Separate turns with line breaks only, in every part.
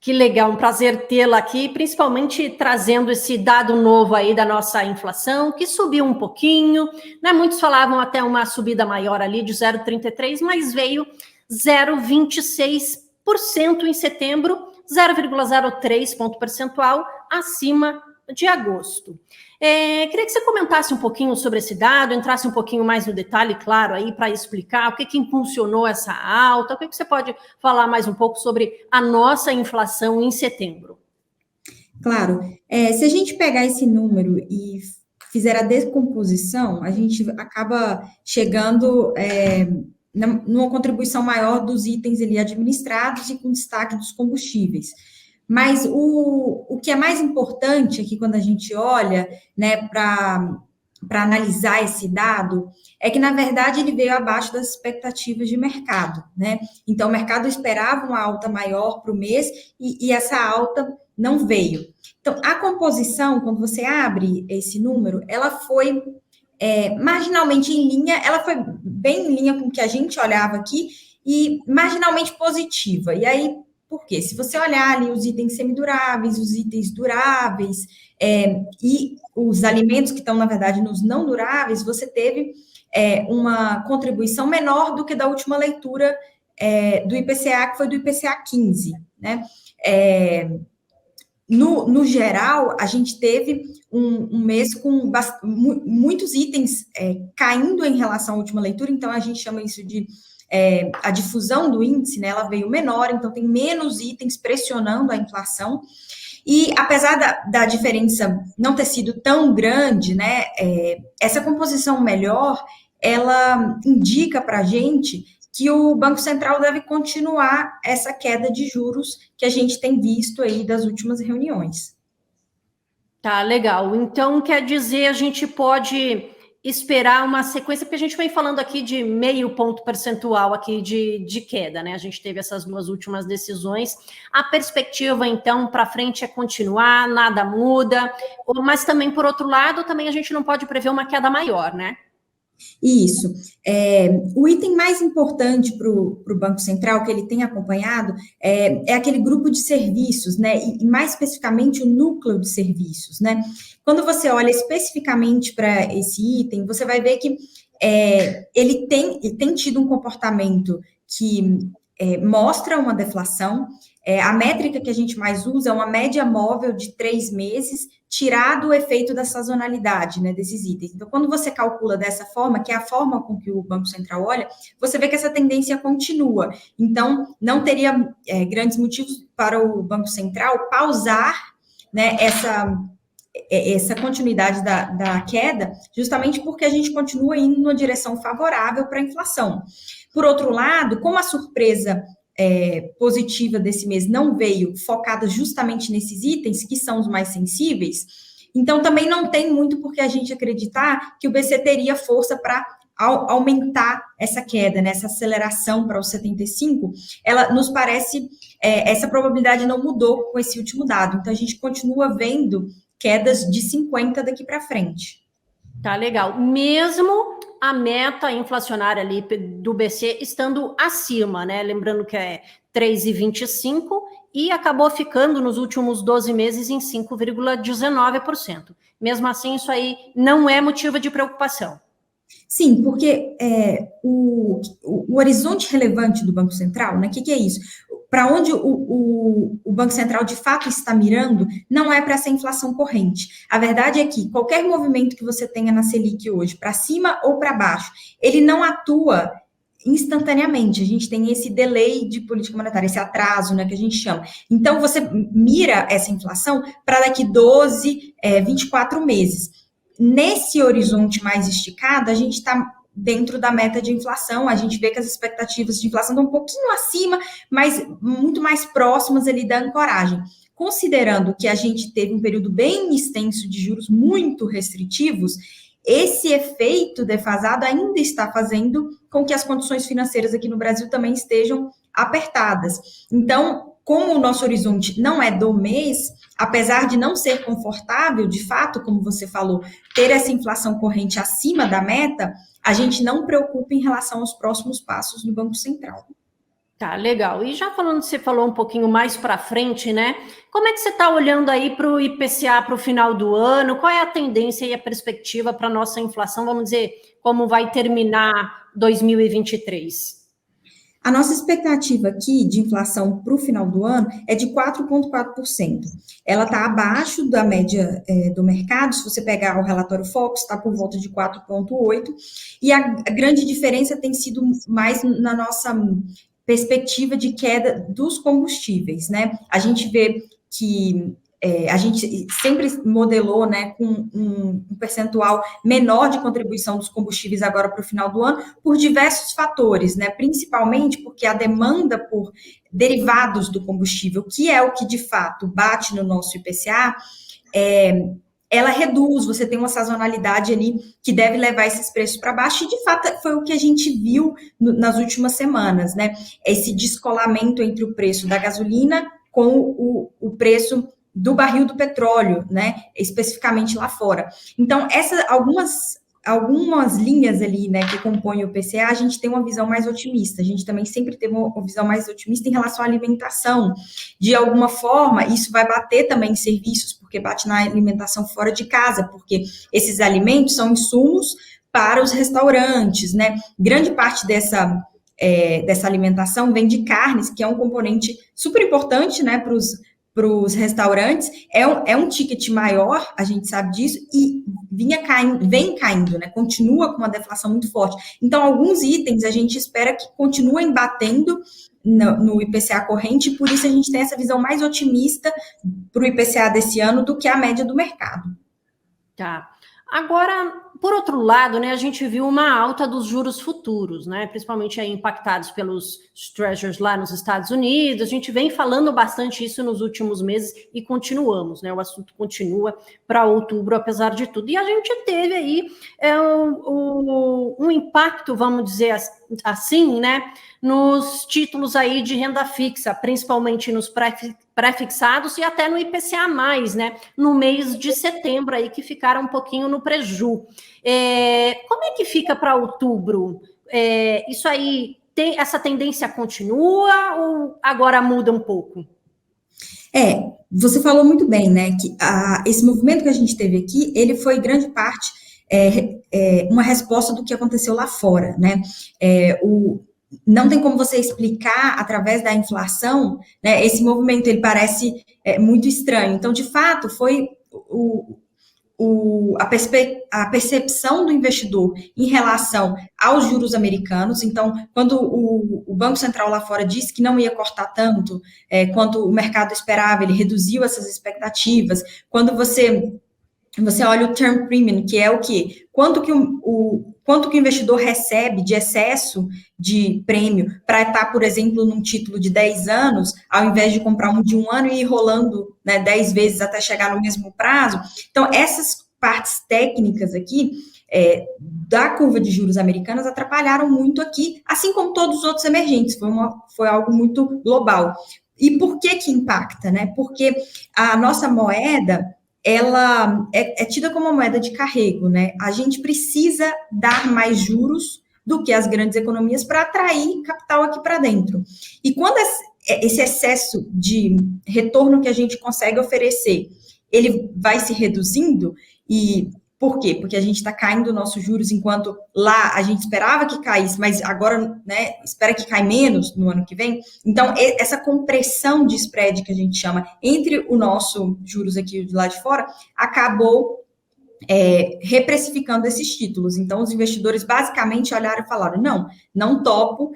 Que legal, um prazer tê-la aqui, principalmente trazendo esse dado novo aí da nossa inflação, que subiu um pouquinho, né? Muitos falavam até uma subida maior ali de 0,33, mas veio 0,26% em setembro, 0,03 ponto percentual acima de agosto. Queria que você comentasse um pouquinho sobre esse dado, entrasse um pouquinho mais no detalhe, claro, aí para explicar o que impulsionou essa alta, o que você pode falar mais um pouco sobre a nossa inflação em setembro?
Claro, se a gente pegar esse número e fizer a decomposição, a gente acaba chegando numa contribuição maior dos itens ali administrados e com destaque dos combustíveis. Mas o que é mais importante aqui quando a gente olha, né, para analisar esse dado, é que, na verdade, ele veio abaixo das expectativas de mercado, né? Então, o mercado esperava uma alta maior para o mês e essa alta não veio. Então, a composição, quando você abre esse número, ela foi marginalmente em linha, ela foi bem em linha com o que a gente olhava aqui e marginalmente positiva. E aí, por quê? Se você olhar ali os itens semiduráveis, os itens duráveis e os alimentos que estão, na verdade, nos não duráveis, você teve uma contribuição menor do que da última leitura do IPCA, que foi do IPCA 15, né? No geral, a gente teve um mês com muitos itens caindo em relação à última leitura, então a gente chama isso de a difusão do índice, né? Ela veio menor, então tem menos itens pressionando a inflação. E apesar da diferença não ter sido tão grande, né? Essa composição melhor, ela indica para a gente que o Banco Central deve continuar essa queda de juros que a gente tem visto aí das últimas reuniões.
Tá, legal. Então, quer dizer, a gente pode esperar uma sequência, porque a gente vem falando aqui de 0,5 ponto percentual aqui de queda, né? A gente teve essas duas últimas decisões. A perspectiva, então, para frente é continuar, nada muda, mas também, por outro lado, também a gente não pode prever uma queda maior, né?
Isso. O item mais importante para o Banco Central, que ele tem acompanhado, é aquele grupo de serviços, né? E mais especificamente o núcleo de serviços, né? Quando você olha especificamente para esse item, você vai ver que ele tem tido um comportamento que mostra uma deflação. A métrica que a gente mais usa é uma média móvel de 3 meses, tirado o efeito da sazonalidade, né, desses itens. Então, quando você calcula dessa forma, que é a forma com que o Banco Central olha, você vê que essa tendência continua. Então, não teria grandes motivos para o Banco Central pausar, né, essa continuidade da queda, justamente porque a gente continua indo numa direção favorável para a inflação. Por outro lado, como a surpresa positiva desse mês não veio focada justamente nesses itens, que são os mais sensíveis, então também não tem muito por que a gente acreditar que o BC teria força para aumentar essa queda, né, essa aceleração para os 75, ela nos parece, essa probabilidade não mudou com esse último dado, então a gente continua vendo quedas de 50 daqui para frente.
Tá legal. Mesmo a meta inflacionária ali do BC estando acima, né? Lembrando que é 3,25 e acabou ficando nos últimos 12 meses em 5,19%. Mesmo assim, isso aí não é motivo de preocupação.
Sim, porque o horizonte relevante do Banco Central, né? O que é isso? Para onde o Banco Central de fato está mirando, não é para essa inflação corrente. A verdade é que qualquer movimento que você tenha na Selic hoje, para cima ou para baixo, ele não atua instantaneamente. A gente tem esse delay de política monetária, esse atraso, né, que a gente chama. Então, você mira essa inflação para daqui 12, 24 meses. Nesse horizonte mais esticado, a gente está dentro da meta de inflação, a gente vê que as expectativas de inflação estão um pouquinho acima, mas muito mais próximas ali da ancoragem. Considerando que a gente teve um período bem extenso de juros muito restritivos, esse efeito defasado ainda está fazendo com que as condições financeiras aqui no Brasil também estejam apertadas. Então, como o nosso horizonte não é do mês, apesar de não ser confortável, de fato, como você falou, ter essa inflação corrente acima da meta, a gente não preocupa em relação aos próximos passos do Banco Central.
Tá, legal. E já falando, você falou um pouquinho mais para frente, né? Como é que você está olhando aí para o IPCA para o final do ano? Qual é a tendência e a perspectiva para a nossa inflação? Vamos dizer, como vai terminar 2023?
A nossa expectativa aqui de inflação para o final do ano é de 4,4%. Ela está abaixo da média do mercado, se você pegar o relatório Focus, está por volta de 4,8%, e a grande diferença tem sido mais na nossa perspectiva de queda dos combustíveis, né? A gente vê que a gente sempre modelou, né, com um percentual menor de contribuição dos combustíveis agora para o final do ano, por diversos fatores, né, principalmente porque a demanda por derivados do combustível, que é o que de fato bate no nosso IPCA, ela reduz, você tem uma sazonalidade ali que deve levar esses preços para baixo, e de fato foi o que a gente viu nas últimas semanas, né, esse descolamento entre o preço da gasolina com o preço do barril do petróleo, né, especificamente lá fora. Então, algumas linhas ali, né, que compõem o PCA, a gente tem uma visão mais otimista. A gente também sempre teve uma visão mais otimista em relação à alimentação. De alguma forma, isso vai bater também em serviços, porque bate na alimentação fora de casa, porque esses alimentos são insumos para os restaurantes, né? Grande parte dessa alimentação vem de carnes, que é um componente super importante, né, para os restaurantes, é um ticket maior, a gente sabe disso, e vem caindo, né? Continua com uma deflação muito forte. Então, alguns itens a gente espera que continuem batendo no IPCA corrente, e por isso a gente tem essa visão mais otimista para o IPCA desse ano do que a média do mercado.
Tá. Agora, por outro lado, né, a gente viu uma alta dos juros futuros, né, principalmente aí impactados pelos treasuries lá nos Estados Unidos. A gente vem falando bastante isso nos últimos meses e continuamos, né, o assunto continua para outubro, apesar de tudo. E a gente teve aí um impacto, vamos dizer assim, né, nos títulos aí de renda fixa, principalmente nos pré-fixados e até no IPCA+, né, no mês de setembro aí, que ficaram um pouquinho no preju. Como é que fica para outubro? Isso aí, essa tendência continua ou agora muda um pouco?
Você falou muito bem, né, que esse movimento que a gente teve aqui, ele foi grande parte uma resposta do que aconteceu lá fora, né, não tem como você explicar através da inflação, né, esse movimento, ele parece muito estranho. Então, de fato, foi a percepção do investidor em relação aos juros americanos. Então, quando o Banco Central lá fora disse que não ia cortar tanto quanto o mercado esperava, ele reduziu essas expectativas. Quando você olha o term premium, que é o quê? Quanto que o investidor recebe de excesso de prêmio para estar, por exemplo, num título de 10 anos, ao invés de comprar um de 1 ano e ir rolando, né, 10 vezes até chegar no mesmo prazo. Então, essas partes técnicas aqui da curva de juros americanas atrapalharam muito aqui, assim como todos os outros emergentes. Foi algo muito global. E por que impacta, né? Porque a nossa moeda, ela é tida como uma moeda de carrego, né? A gente precisa dar mais juros do que as grandes economias para atrair capital aqui para dentro. E quando esse excesso de retorno que a gente consegue oferecer, ele vai se reduzindo, e por quê? Porque a gente está caindo nossos juros, enquanto lá a gente esperava que caísse, mas agora, né, espera que caia menos no ano que vem. Então, essa compressão de spread que a gente chama entre o nosso juros aqui de lá de fora, acabou reprecificando esses títulos. Então, os investidores basicamente olharam e falaram, não topo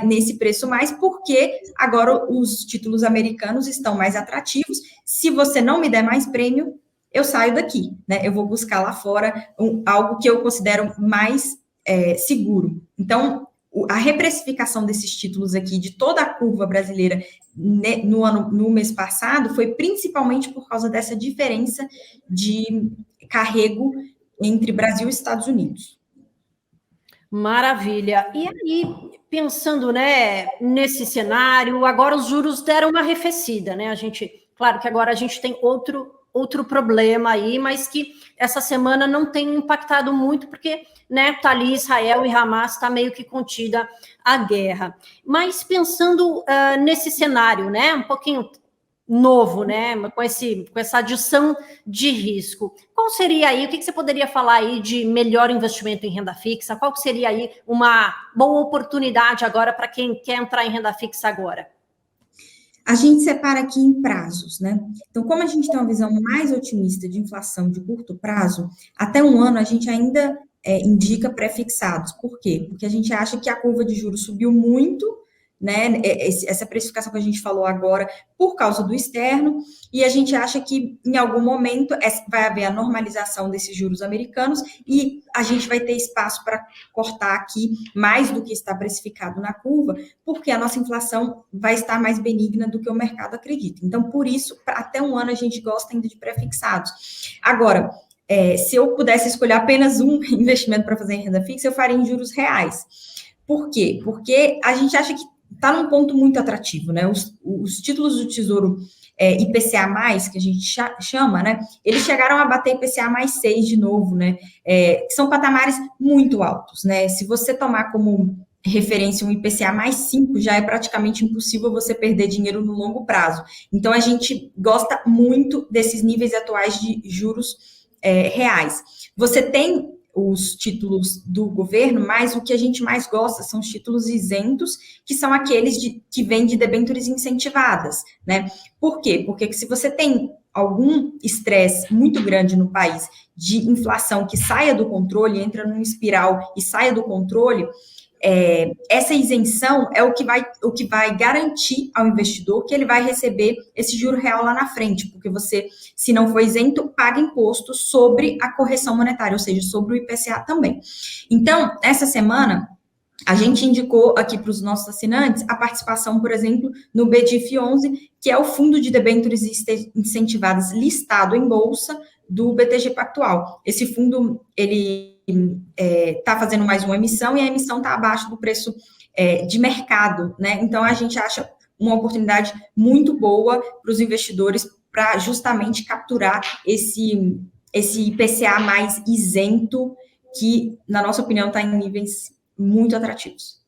nesse preço mais, porque agora os títulos americanos estão mais atrativos. Se você não me der mais prêmio, eu saio daqui, né? Eu vou buscar lá fora algo que eu considero mais seguro. Então, a reprecificação desses títulos aqui, de toda a curva brasileira no mês passado, foi principalmente por causa dessa diferença de carrego entre Brasil e Estados Unidos.
Maravilha. E aí, pensando, né, nesse cenário, agora os juros deram uma arrefecida, né? Claro que agora a gente tem outro outro problema aí, mas que essa semana não tem impactado muito, porque, né, tá ali Israel e Hamas, está meio que contida a guerra. Mas pensando nesse cenário, né, um pouquinho novo, né, com essa adição de risco, qual seria aí, o que você poderia falar aí de melhor investimento em renda fixa? Qual seria aí uma boa oportunidade agora para quem quer entrar em renda fixa agora?
A gente separa aqui em prazos, né? Então, como a gente tem uma visão mais otimista de inflação de curto prazo, até um ano a gente ainda indica pré-fixados. Por quê? Porque a gente acha que a curva de juros subiu muito, né? Essa precificação que a gente falou agora, por causa do externo, e a gente acha que em algum momento vai haver a normalização desses juros americanos e a gente vai ter espaço para cortar aqui mais do que está precificado na curva, porque a nossa inflação vai estar mais benigna do que o mercado acredita. Então, por isso, até um ano a gente gosta ainda de pré-fixados. Agora, se eu pudesse escolher apenas um investimento para fazer em renda fixa, eu faria em juros reais. Por quê? Porque a gente acha que está num ponto muito atrativo, né? Os títulos do Tesouro IPCA+, que a gente chama, né? Eles chegaram a bater IPCA mais 6 de novo, né? Que são patamares muito altos, né? Se você tomar como referência um IPCA mais 5, já é praticamente impossível você perder dinheiro no longo prazo. Então, a gente gosta muito desses níveis atuais de juros reais. Você tem os títulos do governo, mas o que a gente mais gosta são os títulos isentos, que são aqueles que vêm de debêntures incentivadas, né? Por quê? Porque se você tem algum estresse muito grande no país de inflação que saia do controle, entra num espiral e saia do controle, essa isenção é o que vai garantir ao investidor que ele vai receber esse juro real lá na frente, porque você, se não for isento, paga imposto sobre a correção monetária, ou seja, sobre o IPCA também. Então, essa semana, a gente indicou aqui para os nossos assinantes a participação, por exemplo, no BDIF11, que é o fundo de debêntures incentivadas listado em bolsa do BTG Pactual. Esse fundo, ele está fazendo mais uma emissão e a emissão está abaixo do preço de mercado, né? Então, a gente acha uma oportunidade muito boa para os investidores para justamente capturar esse IPCA mais isento, que, na nossa opinião, está em níveis muito atrativos.